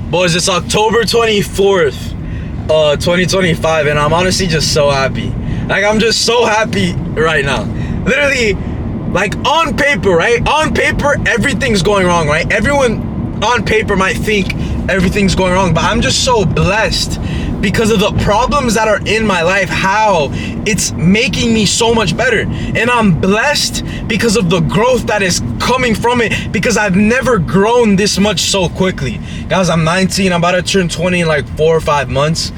Boys, it's October 24th, 2025, and I'm honestly just so happy. Like, I'm just so happy right now. Literally, like, on paper, right? On paper, everything's going wrong, right? Everyone on paper might think everything's going wrong, but I'm just so blessed because of the problems that are in my life, how it's making me so much better. And I'm blessed because of the growth that is coming from it, because I've never grown this much so quickly. Guys, I'm 19, I'm about to turn 20 in like 4 or 5 months,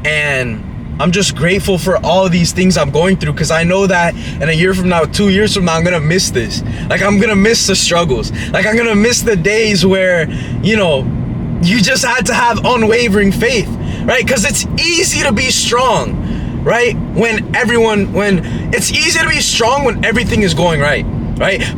and I'm just grateful for all of these things I'm going through, because I know that in a year from now, 2 years from now, I'm gonna miss this. Like, I'm gonna miss the struggles. Like, I'm gonna miss the days where, you know, you just had to have unwavering faith, right? Because it's easy to be strong, right? When it's easy to be strong when everything is going right?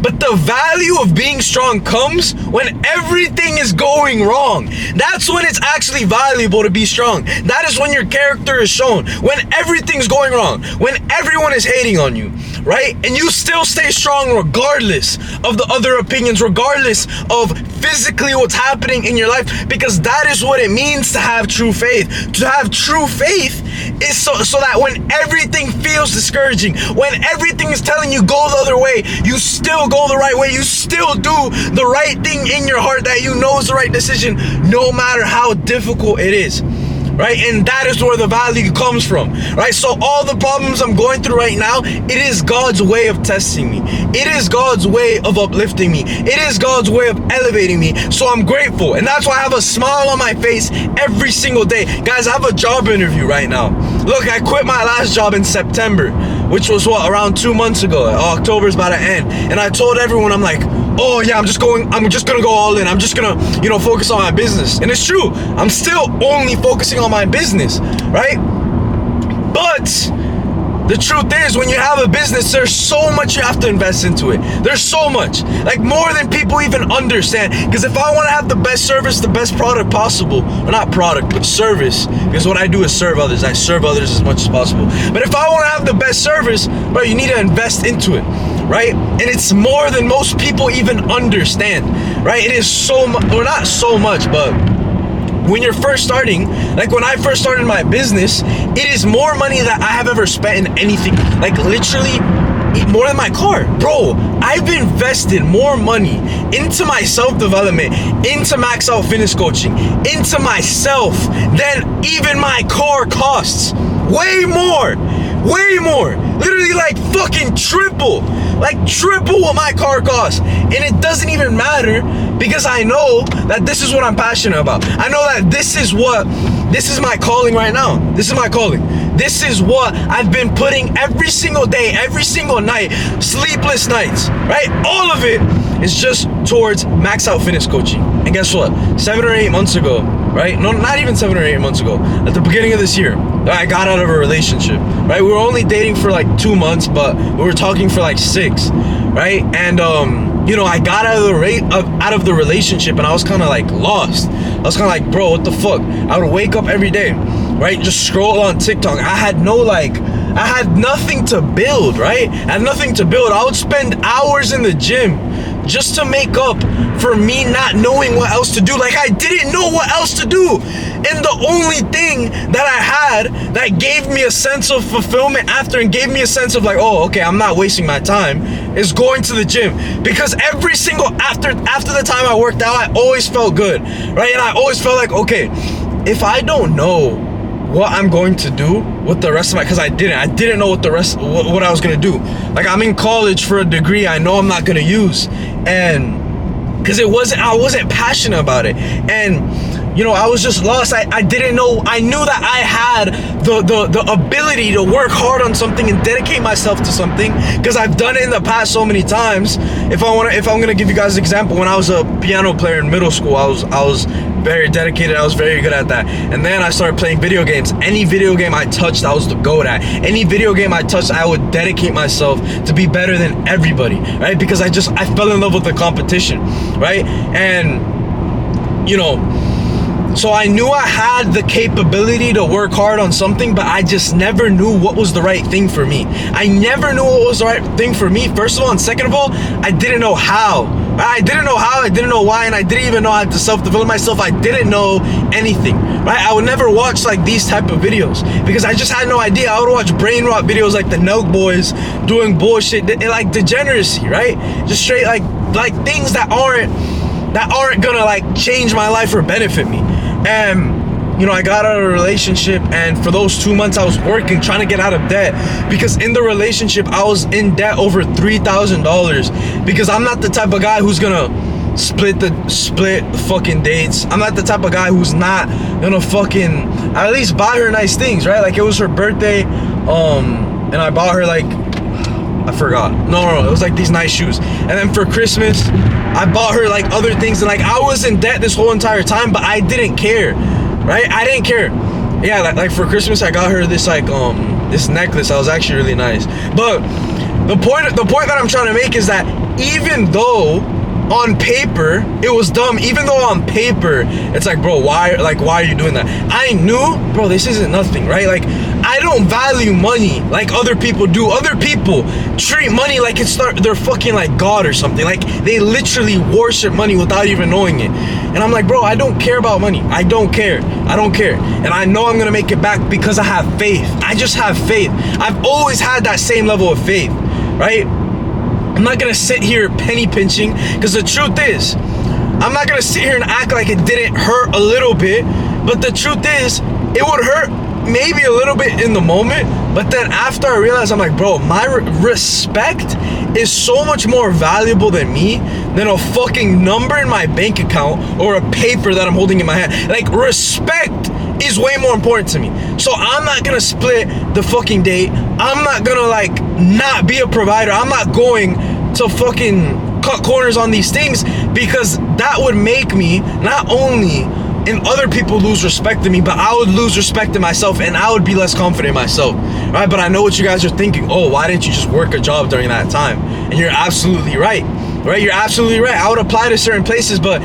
But the value of being strong comes when everything is going wrong. That's when it's actually valuable to be strong. That is when your character is shown. When everything's going wrong. When everyone is hating on you, right? And you still stay strong regardless of the other opinions, regardless of physically what's happening in your life, because that is what it means to have true faith. To have true faith is so that when everything feels discouraging, when everything is telling you go the other way, you still go the right way. You still do the right thing in your heart that you know is the right decision, no matter how difficult it is, right? And that is where the value comes from, right? So all the problems I'm going through right now, it is God's way of testing me. It is God's way of uplifting me. It is God's way of elevating me. So I'm grateful, and that's why I have a smile on my face every single day. Guys, I have a job interview right now. Look, I quit my last job in September, which was around 2 months ago. October's about to end, and I told everyone, I'm like, oh yeah, I'm just gonna go all in. I'm just gonna, focus on my business. And it's true, I'm still only focusing on my business, right? But the truth is, when you have a business, there's so much you have to invest into it. There's so much, like more than people even understand. Because if I want to have the best service, the best product possible, or not product, but service, because what I do is serve others. I serve others as much as possible. But if I want to have the best service, bro, you need to invest into it, right? And it's more than most people even understand, right? It is so much, or not so much, but when you're first starting, like when I first started my business, it is more money that I have ever spent in anything. Like literally more than my car. Bro, I've invested more money into my self-development, into Max Out Fitness Coaching, into myself than even my car costs. Way more. Literally like fucking triple. Like triple what my car costs. And it doesn't even matter, because I know that this is what I'm passionate about. I know that this is my calling right now. This is my calling. This is what I've been putting every single day, every single night, sleepless nights, right? All of it is just towards Max Out Fitness Coaching. And guess what? 7 or 8 months ago, right? No, not even 7 or 8 months ago. At the beginning of this year, I got out of a relationship, right? We were only dating for like 2 months, but we were talking for like 6, right? And I got out of the relationship, and I was kind of like lost. I was kind of like, bro, what the fuck? I would wake up every day, right? Just scroll on TikTok. I had nothing to build, right? I had nothing to build. I would spend hours in the gym just to make up for me not knowing what else to do. Like, I didn't know what else to do. And the only thing that I had that gave me a sense of fulfillment after, and gave me a sense of like, oh, okay, I'm not wasting my time, is going to the gym. Because every single, after the time I worked out, I always felt good, right? And I always felt like, okay, if I don't know what I'm going to do with the rest of my, because I didn't know what I was gonna do. Like, I'm in college for a degree I know I'm not gonna use, and because I wasn't passionate about it, and I was just lost. I didn't know. I knew that I had the ability to work hard on something and dedicate myself to something, because I've done it in the past so many times. If I'm gonna give you guys an example, when I was a piano player in middle school, I was very dedicated. I was very good at that. And then I started playing video games. Any video game I touched, I was the GOAT at. Any video game I touched, I would dedicate myself to be better than everybody, right? Because I fell in love with the competition, right? And so I knew I had the capability to work hard on something, but I just never knew what was the right thing for me. I never knew what was the right thing for me, first of all, and second of all, I didn't know how I didn't know how, I didn't know why, and I didn't even know how to self-develop myself. I didn't know anything, right? I would never watch like these type of videos because I just had no idea. I would watch brain rot videos like the Nelk Boys doing bullshit, like degeneracy, right? Just straight like things that aren't gonna like change my life or benefit me. And you know, I got out of a relationship, and for those 2 months I was working, trying to get out of debt, because in the relationship I was in debt over $3,000, because I'm not the type of guy who's gonna split the fucking dates. I'm not the type of guy who's not gonna fucking at least buy her nice things, right? Like, it was her birthday, and I bought her like, I forgot. No, it was like these nice shoes. And then for Christmas, I bought her like other things, and like I was in debt this whole entire time, but I didn't care. Right? I didn't care. Yeah, like for Christmas I got her this like this necklace that was actually really nice. But the point that I'm trying to make is that even though on paper it was dumb, even though on paper it's like, bro, why are you doing that? I knew, bro, this isn't nothing, right? Like, I don't value money like other people do. Other people treat money like it's they're fucking like God or something. Like, they literally worship money without even knowing it. And I'm like, bro, I don't care about money. I don't care. And I know I'm gonna make it back because I have faith. I just have faith. I've always had that same level of faith, right? I'm not gonna sit here penny pinching, because the truth is, I'm not gonna sit here and act like it didn't hurt a little bit, but the truth is, it would hurt maybe a little bit in the moment, but then after I realized, I'm like, bro, my respect is so much more valuable than me than a fucking number in my bank account or a paper that I'm holding in my hand. Like, respect is way more important to me. So I'm not gonna split the fucking date. I'm not gonna like not be a provider. I'm not going to fucking cut corners on these things, because that would make me not only and other people lose respect in me, but I would lose respect in myself, and I would be less confident in myself, right? But I know what you guys are thinking. Oh, why didn't you just work a job during that time? And you're absolutely right? You're absolutely right. I would apply to certain places, but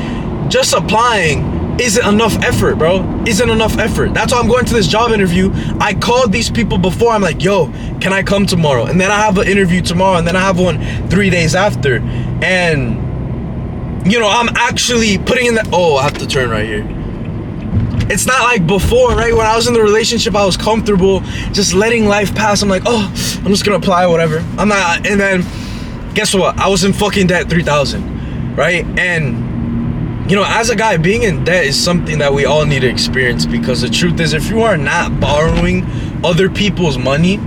just applying isn't enough effort, bro. Isn't enough effort. That's why I'm going to this job interview. I called these people before. I'm like, yo, can I come tomorrow? And then I have an interview tomorrow, and then I have one 3 days after. And, you know, I'm actually putting in the, oh, I have to turn right here. It's not like before, right? When I was in the relationship, I was comfortable just letting life pass. I'm like, oh, I'm just gonna apply, whatever. I'm not, and then guess what? I was in fucking debt 3,000, right? And you know, as a guy, being in debt is something that we all need to experience, because the truth is, if you are not borrowing other people's money,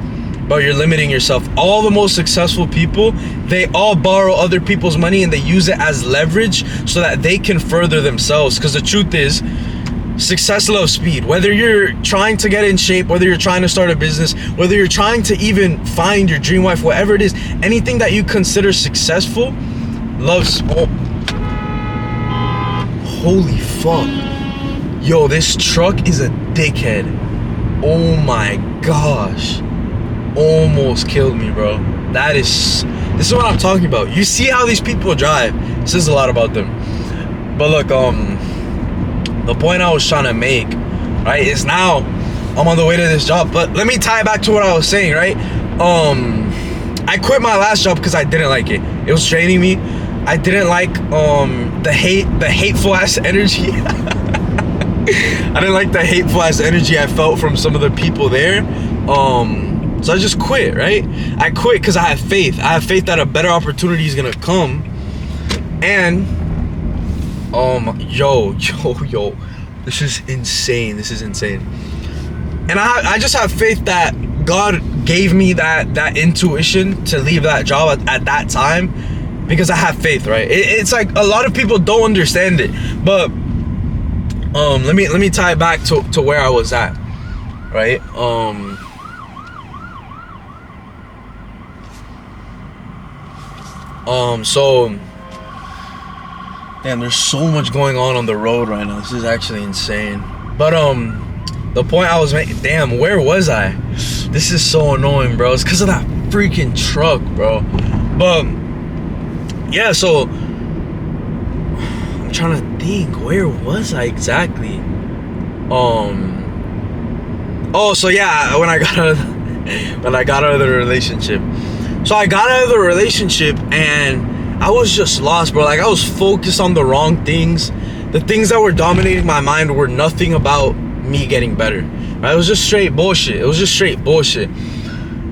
but you're limiting yourself. All the most successful people, they all borrow other people's money and they use it as leverage so that they can further themselves. Because the truth is, success loves speed. Whether you're trying to get in shape, whether you're trying to start a business, whether you're trying to even find your dream wife, whatever it is, anything that you consider successful loves. Oh, holy fuck. Yo, this truck is a dickhead. Oh my gosh. Almost killed me, bro. This is what I'm talking about. You see how these people drive. It says a lot about them. But look, the point I was trying to make, right, is now I'm on the way to this job. But let me tie it back to what I was saying, right? I quit my last job because I didn't like it. It was draining me. I didn't like the hateful ass energy. I didn't like the hateful ass energy I felt from some of the people there. So I just quit, right? I quit because I have faith. I have faith that a better opportunity is gonna come. And yo, this is insane. And I just have faith that God gave me that intuition to leave that job at that time, because I have faith, right? It's like a lot of people don't understand it, but let me tie it back to where I was at, right? So damn, there's so much going on the road right now. This is actually insane. But the point I was making, damn, where was I? This is so annoying, bro. It's because of that freaking truck, bro. But yeah, so I'm trying to think, where was I exactly? Oh, so yeah, when I got out of the relationship. So I got out of the relationship, and I was just lost, bro. Like, I was focused on the wrong things. The things that were dominating my mind were nothing about me getting better. Right? It was just straight bullshit. It was just straight bullshit.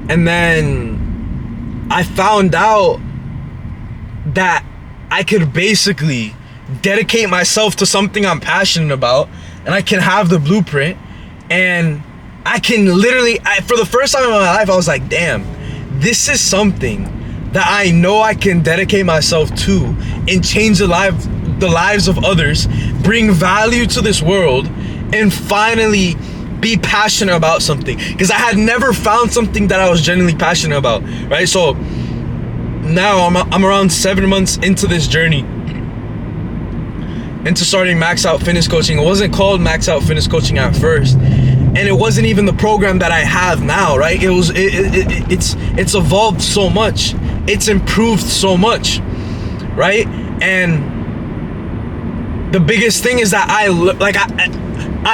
And then I found out that I could basically dedicate myself to something I'm passionate about, and I can have the blueprint, and I can literally, for the first time in my life, I was like, damn, this is something that I know I can dedicate myself to and change the lives of others, bring value to this world, and finally be passionate about something. Because I had never found something that I was genuinely passionate about, right? So now I'm around 7 months into this journey, into starting Max Out Fitness Coaching. It wasn't called Max Out Fitness Coaching at first, and it wasn't even the program that I have now, right? It's evolved so much, it's improved so much, right? And the biggest thing is that I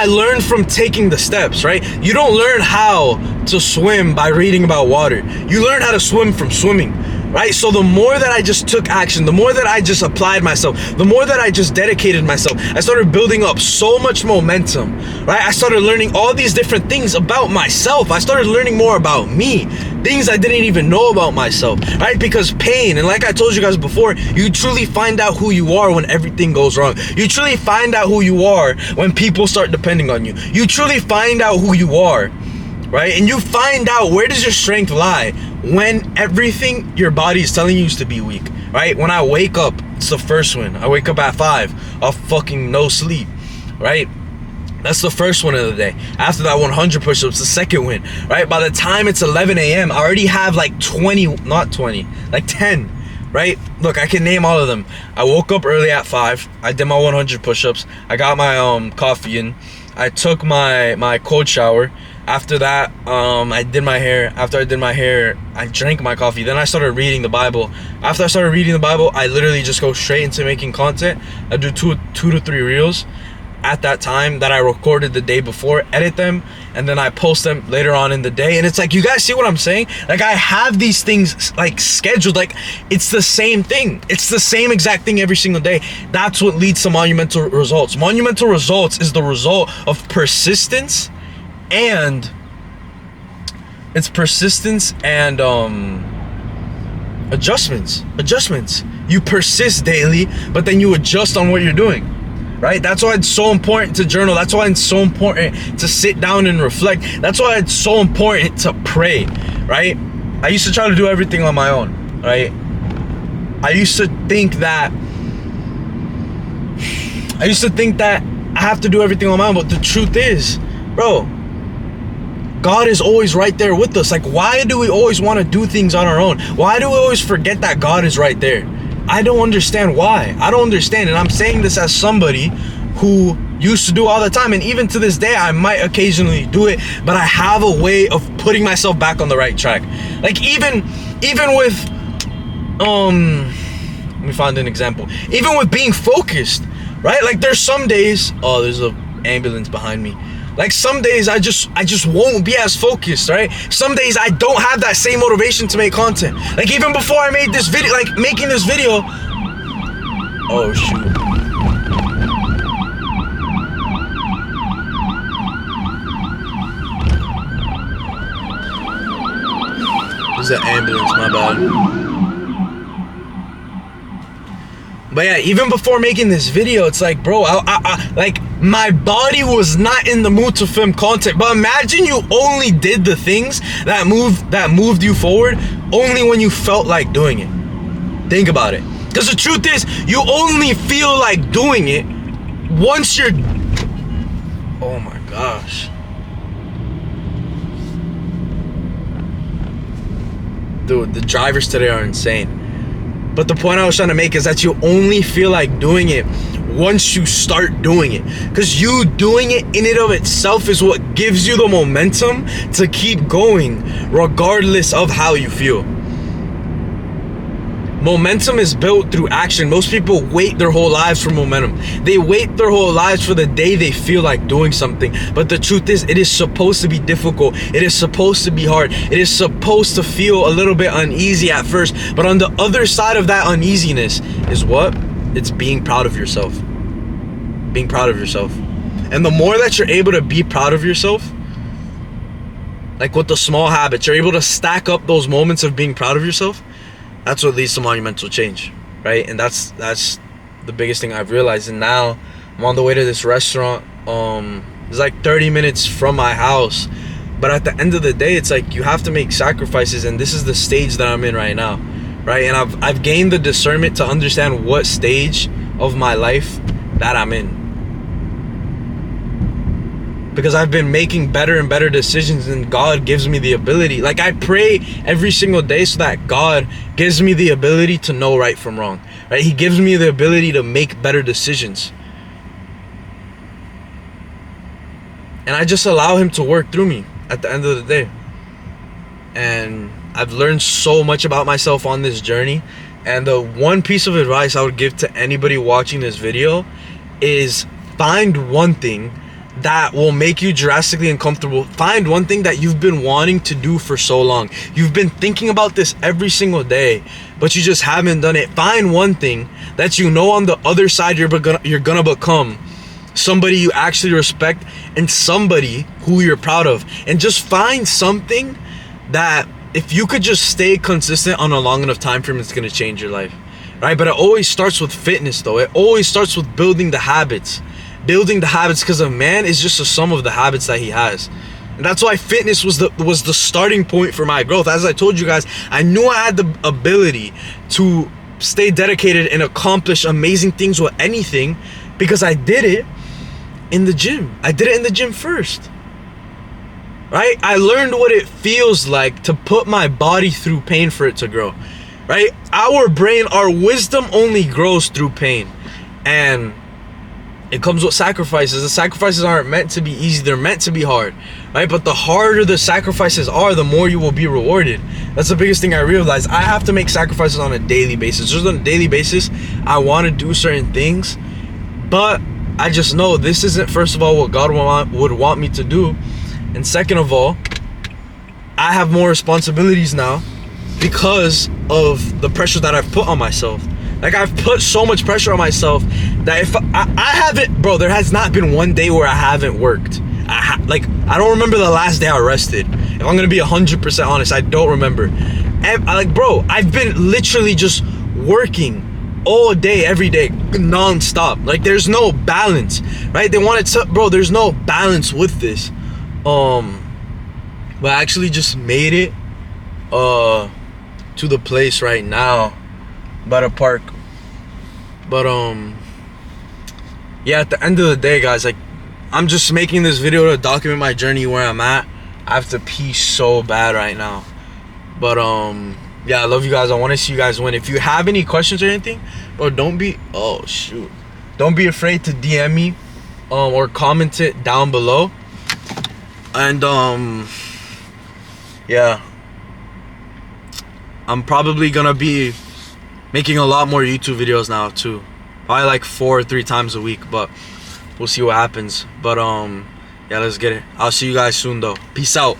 learned from taking the steps, right? You don't learn how to swim by reading about water. You learn how to swim from swimming, right? So the more that I just took action, the more that I just applied myself, the more that I just dedicated myself, I started building up so much momentum, right? I started learning all these different things about myself. I started learning more about me, things I didn't even know about myself, right? Because pain, and like I told you guys before, you truly find out who you are when everything goes wrong. You truly find out who you are when people start depending on you. You truly find out who you are, right? And you find out, where does your strength lie? When everything your body is telling you is to be weak, right? When I wake up, it's the first one. I wake up at 5 off fucking no sleep, right? That's the first one of the day. After that 100 push-ups, the second win, right? By the time it's 11 a.m., I already have like 10, right? Look, I can name all of them. I woke up early at 5. I did my 100 push-ups. I got my coffee in. I took my cold shower. After that, I did my hair. After I did my hair, I drank my coffee. Then I started reading the Bible. After I started reading the Bible, I literally just go straight into making content. I do two to three reels at that time that I recorded the day before, edit them, and then I post them later on in the day. And it's like, you guys see what I'm saying? Like, I have these things like scheduled. Like, it's the same thing. It's the same exact thing every single day. That's what leads to monumental results. Monumental results is the result of persistence, and it's persistence and adjustments. You persist daily, but then you adjust on what you're doing, right? That's why it's so important to journal. That's why it's so important to sit down and reflect. That's why it's so important to pray, right? I used to try to do everything on my own, right? I used to think that I have to do everything on my own, but the truth is, bro, God is always right there with us. Like, why do we always want to do things on our own? Why do we always forget that God is right there? I don't understand why. I don't understand. And I'm saying this as somebody who used to do all the time. And even to this day, I might occasionally do it, but I have a way of putting myself back on the right track. Like, even with, let me find an example. Even with being focused, right? Like, there's some days, oh, there's an ambulance behind me. Like, some days I just won't be as focused, right? Some days I don't have that same motivation to make content. Like, even before I made this video, like making this video, oh shoot. There's an ambulance, my bad. But yeah, even before making this video, it's like, bro, I like, my body was not in the mood to film content. But imagine you only did the things that moved you forward only when you felt like doing it. Think about it. Because the truth is, you only feel like doing it once you're... Oh my gosh. Dude, the drivers today are insane. But the point I was trying to make is that you only feel like doing it once you start doing it. Because you doing it in and of itself is what gives you the momentum to keep going regardless of how you feel. Momentum is built through action. Most people wait their whole lives for momentum. They wait their whole lives for the day they feel like doing something. But the truth is, it is supposed to be difficult. It is supposed to be hard. It is supposed to feel a little bit uneasy at first. But on the other side of that uneasiness is what? It's being proud of yourself. Being proud of yourself. And the more that you're able to be proud of yourself, like with the small habits, you're able to stack up those moments of being proud of yourself. That's what leads to monumental change, right? And that's the biggest thing I've realized. And now I'm on the way to this restaurant. It's like 30 minutes from my house. But at the end of the day, it's like you have to make sacrifices, and this is the stage that I'm in right now, right? And I've gained the discernment to understand what stage of my life that I'm in. Because I've been making better and better decisions, and God gives me the ability. Like, I pray every single day so that God gives me the ability to know right from wrong, right? He gives me the ability to make better decisions. And I just allow him to work through me at the end of the day. And I've learned so much about myself on this journey. And the one piece of advice I would give to anybody watching this video is find one thing that will make you drastically uncomfortable. Find one thing that you've been wanting to do for so long. You've been thinking about this every single day, but you just haven't done it. Find one thing that you know on the other side you're gonna become somebody you actually respect and somebody who you're proud of. And just find something that if you could just stay consistent on a long enough time frame, it's gonna change your life, right? But it always starts with fitness, though. It always starts with building the habits. Building the habits, because a man is just a sum of the habits that he has. And that's why fitness was the starting point for my growth. As I told you guys, I knew I had the ability to stay dedicated and accomplish amazing things with anything because I did it in the gym. I did it in the gym first, right? I learned what it feels like to put my body through pain for it to grow, right? Our brain, our wisdom only grows through pain. And it comes with sacrifices. The sacrifices aren't meant to be easy. They're meant to be hard, right? But the harder the sacrifices are, the more you will be rewarded. That's the biggest thing I realized. I have to make sacrifices on a daily basis. Just on a daily basis, I want to do certain things, but I just know this isn't, first of all, what God would want me to do. And second of all, I have more responsibilities now because of the pressure that I've put on myself. Like, I've put so much pressure on myself that if I haven't, bro, there has not been one day where I haven't worked. I don't remember the last day I rested. If I'm gonna be 100% honest, I don't remember. And bro, I've been literally just working all day, every day, non-stop. Like, there's no balance, right? They wanted to, bro, there's no balance with this. But I actually just made it to the place right now by the park. But yeah, at the end of the day, guys, like, I'm just making this video to document my journey where I'm at. I have to pee so bad right now. But yeah, I love you guys. I want to see you guys win. If you have any questions or anything, bro, don't be afraid to DM me or comment it down below. And yeah, I'm probably gonna be making a lot more YouTube videos now too. Probably like 4 or 3 times a week, but we'll see what happens. But yeah, let's get it. I'll see you guys soon though. Peace out.